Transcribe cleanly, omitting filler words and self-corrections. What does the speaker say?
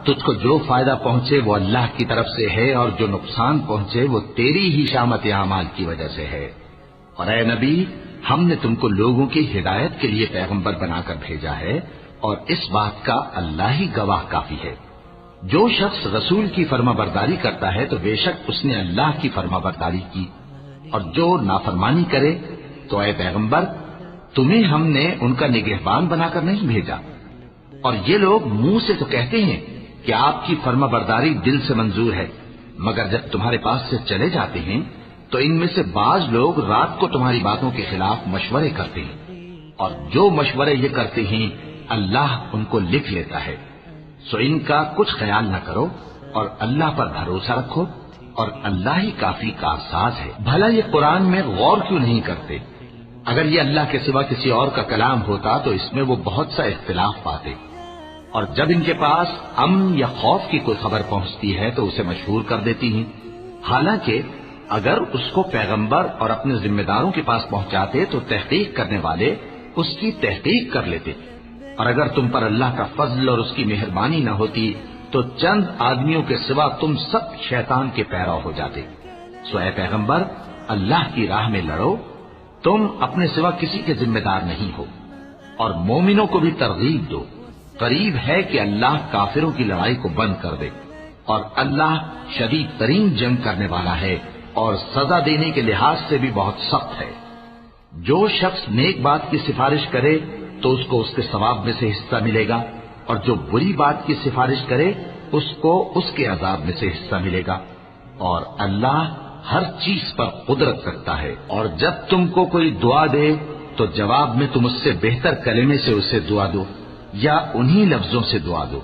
تجھ کو جو فائدہ پہنچے وہ اللہ کی طرف سے ہے، اور جو نقصان پہنچے وہ تیری ہی شامت اعمال کی وجہ سے ہے۔ اور اے نبی، ہم نے تم کو لوگوں کی ہدایت کے لیے پیغمبر بنا کر بھیجا ہے، اور اس بات کا اللہ ہی گواہ کافی ہے۔ جو شخص رسول کی فرما برداری کرتا ہے تو بے شک اس نے اللہ کی فرما برداری کی، اور جو نافرمانی کرے تو اے پیغمبر تمہیں ہم نے ان کا نگہبان بنا کر نہیں بھیجا۔ اور یہ لوگ منہ سے تو کہتے ہیں کہ آپ کی فرما برداری دل سے منظور ہے، مگر جب تمہارے پاس سے چلے جاتے ہیں تو ان میں سے بعض لوگ رات کو تمہاری باتوں کے خلاف مشورے کرتے ہیں، اور جو مشورے یہ کرتے ہیں اللہ ان کو لکھ لیتا ہے۔ سو ان کا کچھ خیال نہ کرو اور اللہ پر بھروسہ رکھو، اور اللہ ہی کافی کارساز ہے۔ بھلا یہ قرآن میں غور کیوں نہیں کرتے؟ اگر یہ اللہ کے سوا کسی اور کا کلام ہوتا تو اس میں وہ بہت سا اختلاف پاتے، اور جب ان کے پاس امن یا خوف کی کوئی خبر پہنچتی ہے تو اسے مشہور کر دیتی ہیں، حالانکہ اگر اس کو پیغمبر اور اپنے ذمہ داروں کے پاس پہنچاتے تو تحقیق کرنے والے اس کی تحقیق کر لیتے، اور اگر تم پر اللہ کا فضل اور اس کی مہربانی نہ ہوتی تو چند آدمیوں کے سوا تم سب شیطان کے پیرو ہو جاتے۔ سو اے پیغمبر اللہ کی راہ میں لڑو، تم اپنے سوا کسی کے ذمہ دار نہیں ہو، اور مومنوں کو بھی ترغیب دو۔ قریب ہے کہ اللہ کافروں کی لڑائی کو بند کر دے، اور اللہ شدید ترین جنگ کرنے والا ہے اور سزا دینے کے لحاظ سے بھی بہت سخت ہے۔ جو شخص نیک بات کی سفارش کرے تو اس کو اس کے ثواب میں سے حصہ ملے گا، اور جو بری بات کی سفارش کرے اس کو اس کے عذاب میں سے حصہ ملے گا، اور اللہ ہر چیز پر قدرت رکھتا ہے۔ اور جب تم کو کوئی دعا دے تو جواب میں تم اس سے بہتر کلمے سے اسے دعا دو، یا انہی لفظوں سے دعا دو۔